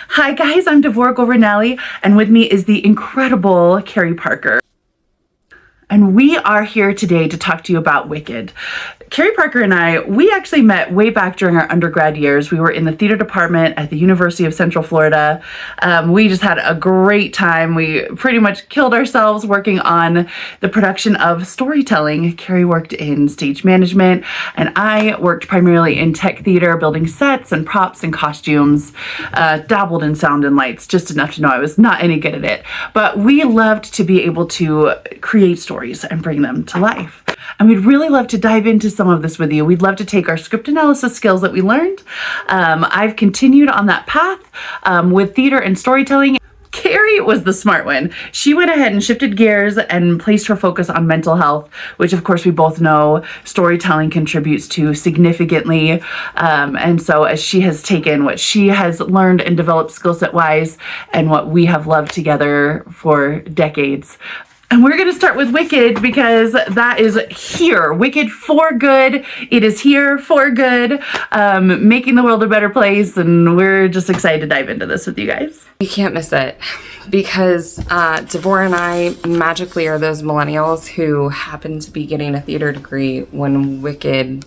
Hi guys, I'm Devorah Governelli, and with me is the incredible Carrie Parker. And we are here today to talk to you about Wicked. Carrie Parker and I, we actually met way back during our undergrad years. We were in the theater department at the University of Central Florida. We just had a great time. We pretty much killed ourselves working on the production of storytelling. Carrie worked in stage management, and I worked primarily in tech theater, building sets and props and costumes, dabbled in sound and lights, just enough to know I was not any good at it. But we loved to be able to create stories and bring them to life. And we'd really love to dive into some of this with you. We'd love to take our script analysis skills that we learned. I've continued on that path with theater and storytelling. Carrie was the smart one. She went ahead and shifted gears and placed her focus on mental health, which of course we both know storytelling contributes to significantly. And so as she has taken what she has learned and developed skill set wise and what we have loved together for decades. And we're going to start with Wicked because that is here. Wicked for good. It is here for good, making the world a better place. And we're just excited to dive into this with you guys. You can't miss it because Devorah and I magically are those millennials who happened to be getting a theater degree when Wicked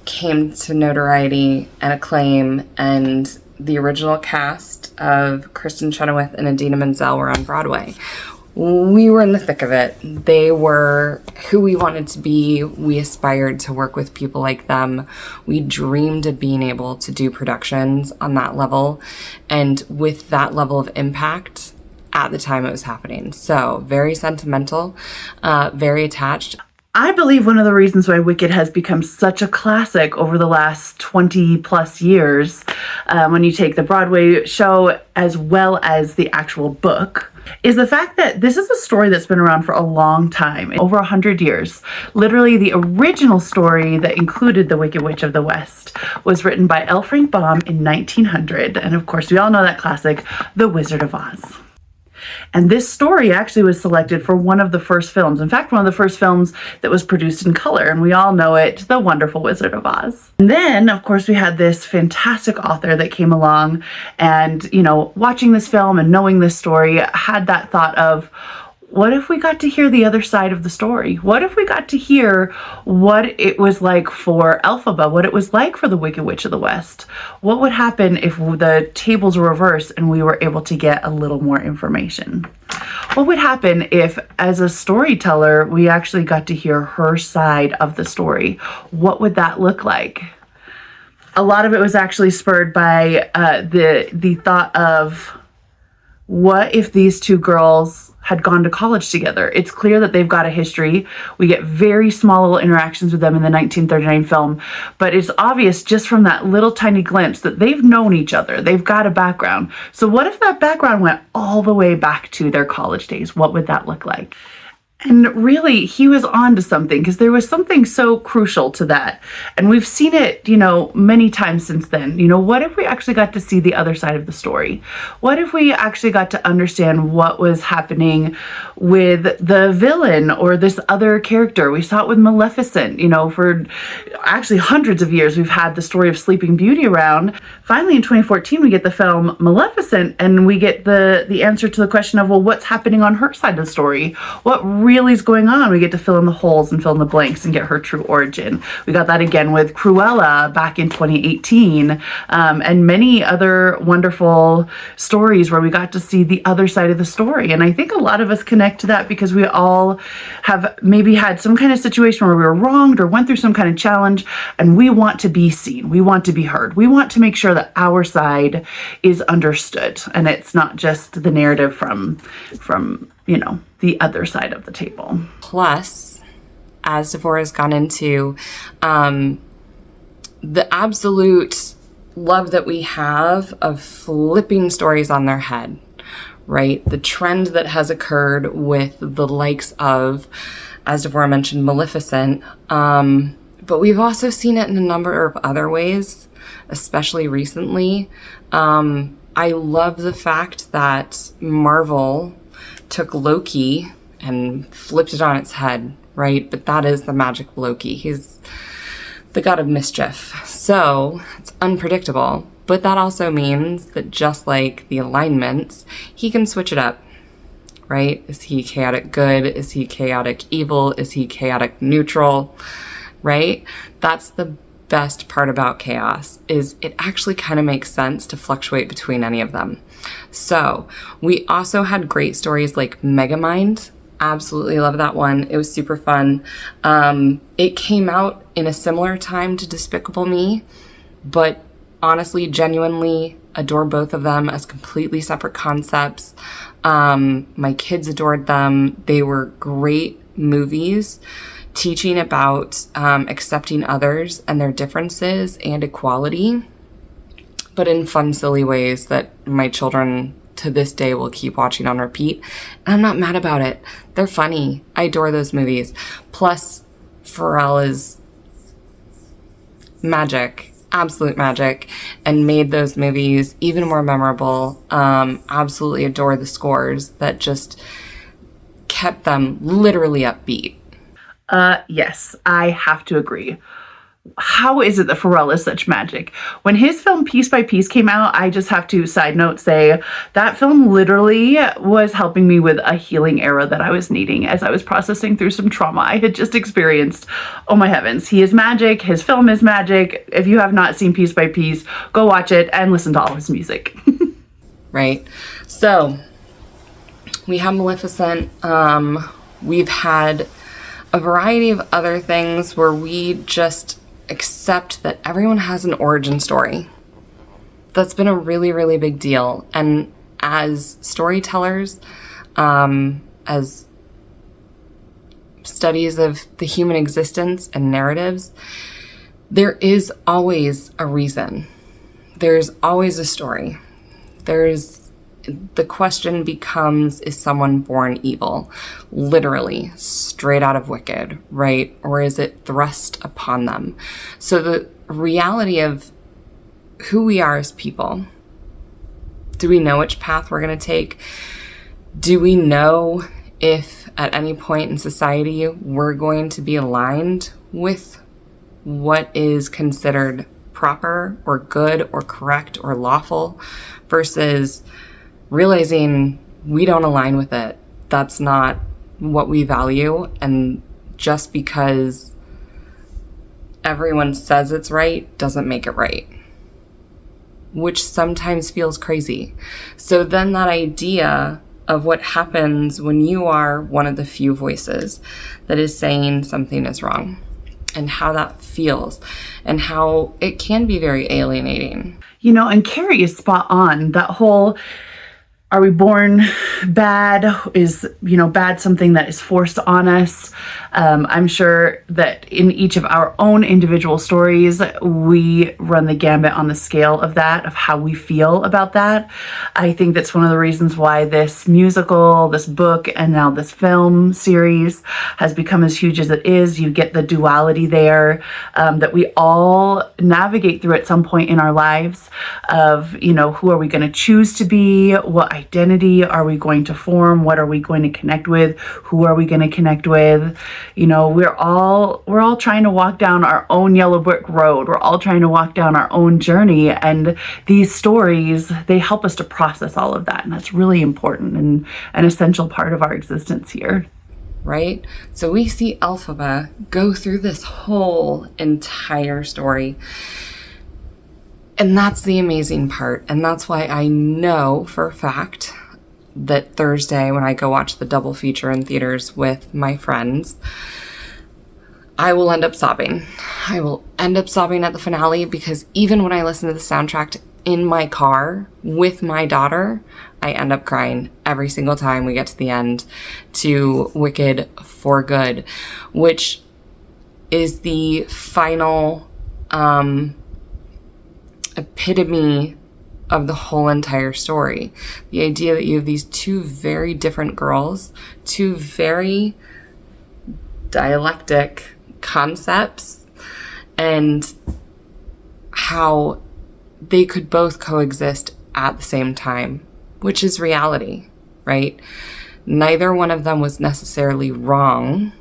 came to notoriety and acclaim, and the original cast of Kristen Chenoweth and Idina Menzel were on Broadway. We were in the thick of it. They were who we wanted to be. We aspired to work with people like them. We dreamed of being able to do productions on that level and with that level of impact at the time it was happening. So very sentimental, very attached. I believe one of the reasons why Wicked has become such a classic over the last 20 plus years, when you take the Broadway show as well as the actual book, is the fact that this is a story that's been around for a long time, over 100 years. Literally, the original story that included the Wicked Witch of the West was written by L. Frank Baum in 1900. And of course, we all know that classic, The Wizard of Oz. And this story actually was selected for one of the first films. In fact, one of the first films that was produced in color. And we all know it, The Wonderful Wizard of Oz. And then, of course, we had this fantastic author that came along and, you know, watching this film and knowing this story had that thought of, what if we got to hear the other side of the story? What if we got to hear what it was like for Elphaba, what it was like for the Wicked Witch of the West? What would happen if the tables were reversed and we were able to get a little more information? What would happen if, as a storyteller, we actually got to hear her side of the story? What would that look like? A lot of it was actually spurred by the thought of, what if these two girls had gone to college together? It's clear that they've got a history. We get very small little interactions with them in the 1939 film, but it's obvious just from that little tiny glimpse that they've known each other. They've got a background. So what if that background went all the way back to their college days? What would that look like? And really, he was on to something, because there was something so crucial to that. And we've seen it, you know, many times since then. You know, what if we actually got to see the other side of the story? What if we actually got to understand what was happening with the villain or this other character? We saw it with Maleficent, you know, for actually hundreds of years. We've had the story of Sleeping Beauty around. Finally, in 2014, we get the film Maleficent, and we get the answer to the question of, well, what's happening on her side of the story? What really is going on? We get to fill in the holes and fill in the blanks and get her true origin. We got that again with Cruella back in 2018, and many other wonderful stories where we got to see the other side of the story. And I think a lot of us connect to that because we all have maybe had some kind of situation where we were wronged or went through some kind of challenge, and we want to be seen. We want to be heard. We want to make sure that our side is understood, and it's not just the narrative from you know, the other side of the table. Plus, as Devorah has gone into, the absolute love that we have of flipping stories on their head, right? The trend that has occurred with the likes of, as Devorah mentioned, Maleficent, but we've also seen it in a number of other ways, especially recently. I love the fact that Marvel took Loki and flipped it on its head, right? But that is the magic of Loki. He's the god of mischief. So it's unpredictable, But that also means that just like the alignments, he can switch it up, right? Is he chaotic good? Is he chaotic evil? Is he chaotic neutral, right? That's the best part about chaos, is it actually kind of makes sense to fluctuate between any of them. So we also had great stories like Megamind. Absolutely love that one. It was super fun. It came out in a similar time to Despicable Me, but honestly, genuinely adore both of them as completely separate concepts. My kids adored them. They were great movies teaching about accepting others and their differences and equality, but in fun, silly ways that my children to this day will keep watching on repeat. And I'm not mad about it. They're funny. I adore those movies. Plus, Pharrell is magic, absolute magic, and made those movies even more memorable. Absolutely adore the scores that just kept them literally upbeat. Yes, I have to agree. How is it that Pharrell is such magic? When his film Piece by Piece came out, I just have to, side note, say that film literally was helping me with a healing era that I was needing as I was processing through some trauma I had just experienced. Oh my heavens, he is magic. His film is magic. If you have not seen Piece by Piece, go watch it and listen to all his music. Right? So, we have Maleficent. We've had a variety of other things where we just accept that everyone has an origin story. That's been a really, really big deal. And as storytellers, as studies of the human existence and narratives, there is always a reason. There's always a story. The question becomes, is someone born evil? Literally, straight out of Wicked, right? Or is it thrust upon them? So the reality of who we are as people, do we know which path we're going to take? Do we know if at any point in society we're going to be aligned with what is considered proper or good or correct or lawful versus realizing we don't align with it? That's not what we value. And just because everyone says it's right doesn't make it right, which sometimes feels crazy. So then that idea of what happens when you are one of the few voices that is saying something is wrong, and how that feels and how it can be very alienating. You know, and Carrie is spot on. That whole, are we born bad? Is, bad something that is forced on us? I'm sure that in each of our own individual stories, we run the gambit on the scale of that, of how we feel about that. I think that's one of the reasons why this musical, this book, and now this film series has become as huge as it is. You get the duality there, that we all navigate through at some point in our lives of, who are we going to choose to be? What identity are we going to form? What are we going to connect with? Who are we going to connect with? We're all trying to walk down our own yellow brick road. We're all trying to walk down our own journey. And these stories, they help us to process all of that. And that's really important and an essential part of our existence here. Right? So we see Elphaba go through this whole entire story. And that's the amazing part. And that's why I know for a fact that Thursday, when I go watch the double feature in theaters with my friends, I will end up sobbing. I will end up sobbing at the finale, because even when I listen to the soundtrack in my car with my daughter, I end up crying every single time we get to the end to Wicked for Good, which is the final epitome of the whole entire story. The idea that you have these two very different girls, two very dialectic concepts, and how they could both coexist at the same time, which is reality, right? Neither one of them was necessarily wrong,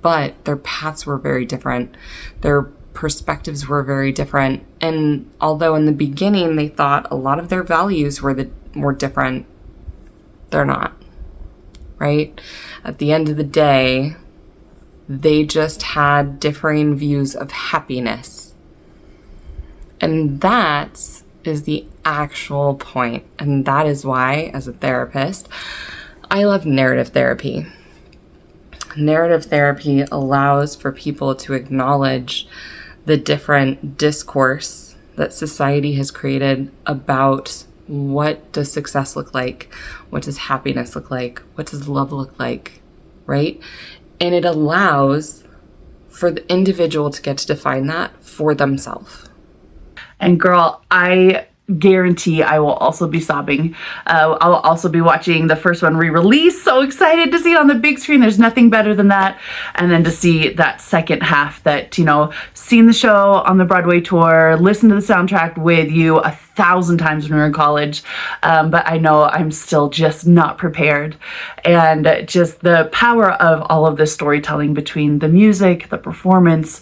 but their paths were very different. Their perspectives were very different. And although in the beginning they thought a lot of their values were different, they're not, right? At the end of the day, they just had differing views of happiness. And that is the actual point. And that is why, as a therapist, I love narrative therapy. Narrative therapy allows for people to acknowledge the different discourse that society has created about what does success look like, what does happiness look like, what does love look like, right? And it allows for the individual to get to define that for themselves. And girl, I guarantee I will also be sobbing. I'll also be watching the first one re-release. So excited to see it on the big screen. There's nothing better than that. And then to see that second half that, seen the show on the Broadway tour, listened to the soundtrack with you 1,000 times when we were in college. But I know I'm still just not prepared. And just the power of all of this storytelling between the music, the performance,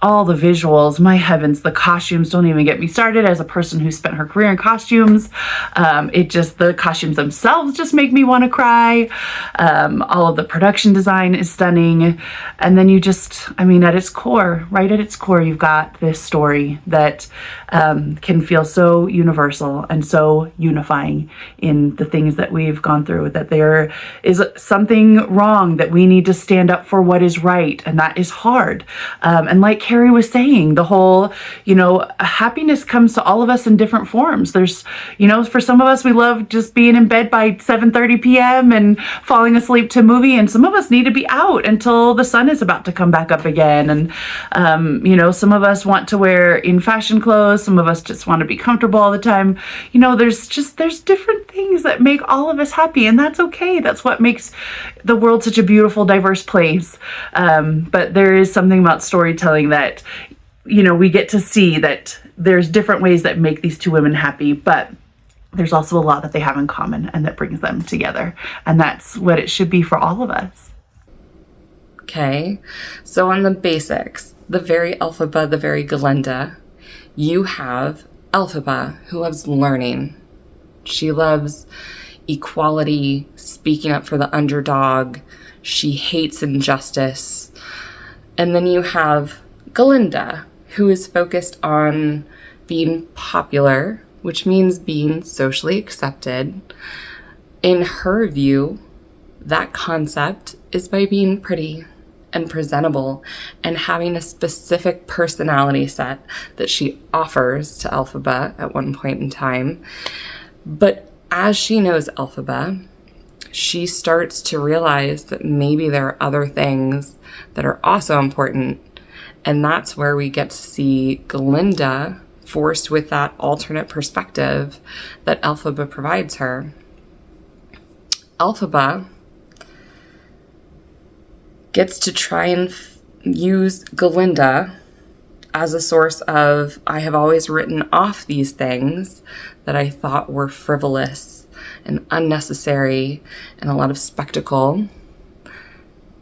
all the visuals, my heavens, the costumes, don't even get me started. As a person who spent her career in costumes, the costumes themselves just make me want to cry. All of the production design is stunning. And then at its core, right at its core, you've got this story that can feel so universal and so unifying in the things that we've gone through, that there is something wrong, that we need to stand up for what is right. And that is hard. And like Carrie was saying, the whole, happiness comes to all of us in different forms. There's, for some of us, we love just being in bed by 7:30 p.m. and falling asleep to a movie. And some of us need to be out until the sun is about to come back up again. And, some of us want to wear in fashion clothes. Some of us just want to be comfortable all the time. There's different things that make all of us happy, and that's okay. That's what makes the world such a beautiful, diverse place. But there is something about storytelling that, we get to see that there's different ways that make these two women happy, but there's also a lot that they have in common and that brings them together. And that's what it should be for all of us. Okay, so on the basics, the very Elphaba, the very Galinda, you have Elphaba, who loves learning. She loves equality, speaking up for the underdog. She hates injustice. And then you have Galinda, who is focused on being popular, which means being socially accepted. In her view, that concept is by being pretty and presentable and having a specific personality set that she offers to Elphaba at one point in time. But as she knows Elphaba, she starts to realize that maybe there are other things that are also important. And that's where we get to see Galinda forced with that alternate perspective that Elphaba provides her. Elphaba gets to try and use Galinda as a source of, I have always written off these things that I thought were frivolous and unnecessary and a lot of spectacle,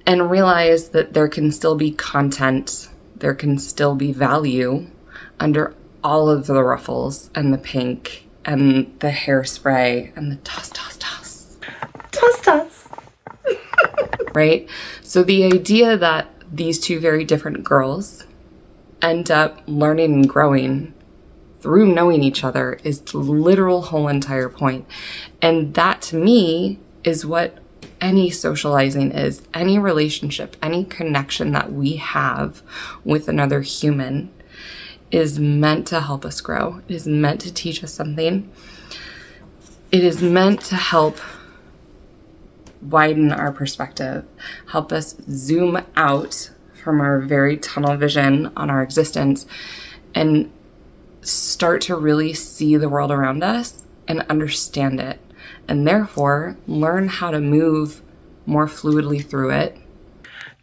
and realize that there can still be content, there can still be value under all of the ruffles and the pink and the hairspray and the toss. Right? So the idea that these two very different girls end up learning and growing through knowing each other is the literal whole entire point. And that to me is what any socializing is. Any relationship, any connection that we have with another human is meant to help us grow. It is meant to teach us something. It is meant to help widen our perspective, help us zoom out from our very tunnel vision on our existence and start to really see the world around us and understand it, and therefore learn how to move more fluidly through it.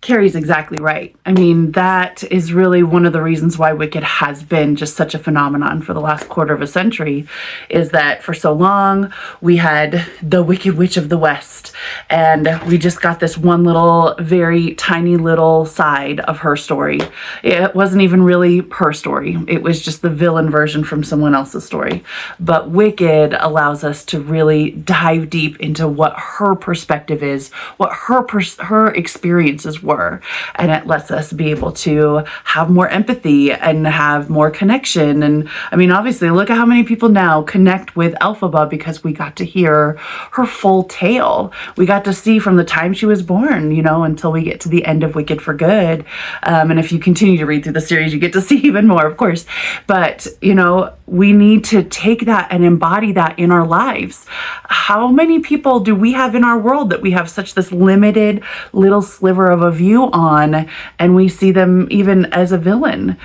Carrie's exactly right. I mean, that is really one of the reasons why Wicked has been just such a phenomenon for the last quarter of a century, is that for so long we had the Wicked Witch of the West, and we just got this one little, very tiny little side of her story. It wasn't even really her story. It was just the villain version from someone else's story. But Wicked allows us to really dive deep into what her perspective is, what her experiences were, and it lets us be able to have more empathy and have more connection. And I mean, obviously, look at how many people now connect with Elphaba because we got to hear her full tale. We got to see from the time she was born, you know, until we get to the end of Wicked for Good. And if you continue to read through the series, you get to see even more, of course. But, you know, we need to take that and embody that in our lives. How many people do we have in our world that we have such this limited little sliver of a view on, and we see them even as a villain?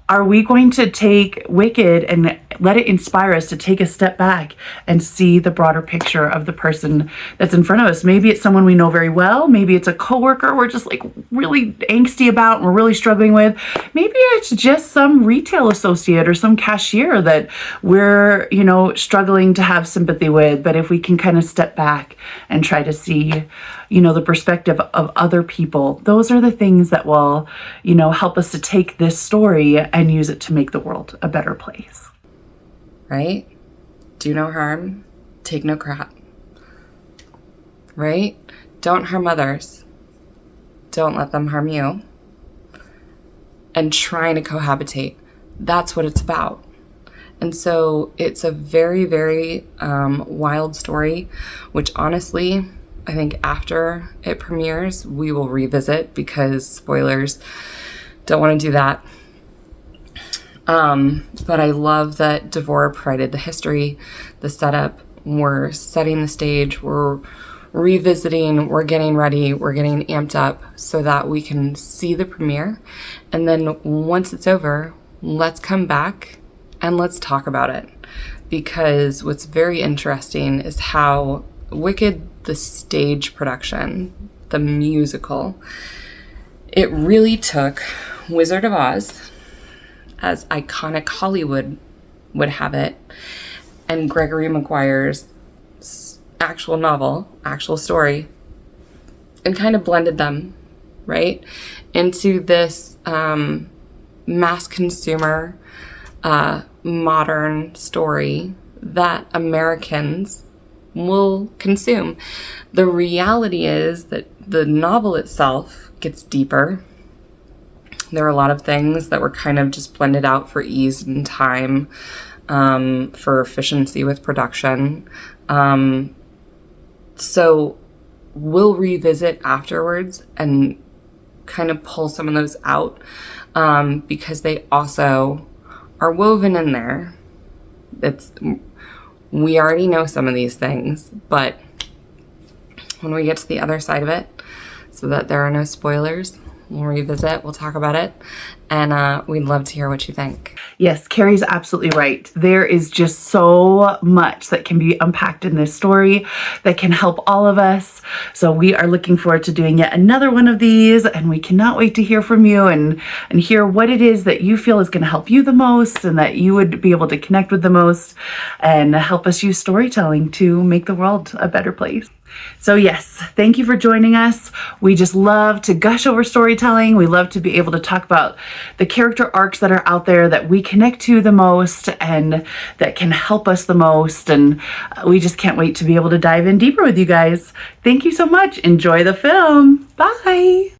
Are we going to take Wicked and let it inspire us to take a step back and see the broader picture of the person that's in front of us? Maybe it's someone we know very well. Maybe it's a coworker we're just like really angsty about and we're really struggling with. Maybe it's just some retail associate or some cashier that we're, you know, struggling to have sympathy with. But if we can kind of step back and try to see, you know, the perspective of other people, those are the things that will, you know, help us to take this story and use it to make the world a better place. Right? Do no harm, take no crap. Right? Don't harm others. Don't let them harm you. And trying to cohabitate. That's what it's about. And so it's a very, very wild story, which honestly, I think after it premieres, we will revisit because spoilers, don't want to do that. But I love that Devora provided the history, the setup. We're setting the stage. We're revisiting. We're getting ready. We're getting amped up so that we can see the premiere. And then once it's over, let's come back and let's talk about it. Because what's very interesting is how Wicked, the stage production, the musical, it really took Wizard of Oz, as iconic Hollywood would have it, and Gregory Maguire's actual novel, actual story, and kind of blended them, right, into this mass consumer, modern story that Americans will consume. The reality is that the novel itself gets deeper. There are a lot of things that were kind of just blended out for ease and time, for efficiency with production. So we'll revisit afterwards and kind of pull some of those out, because they also are woven in there. We already know some of these things, but when we get to the other side of it, so that there are no spoilers, we'll revisit, we'll talk about it, and we'd love to hear what you think. Yes, Carrie's absolutely right. There is just so much that can be unpacked in this story that can help all of us. So we are looking forward to doing yet another one of these, and we cannot wait to hear from you and hear what it is that you feel is going to help you the most and that you would be able to connect with the most and help us use storytelling to make the world a better place. So yes, thank you for joining us. We just love to gush over storytelling. We love to be able to talk about the character arcs that are out there that we connect to the most and that can help us the most. And we just can't wait to be able to dive in deeper with you guys. Thank you so much. Enjoy the film. Bye.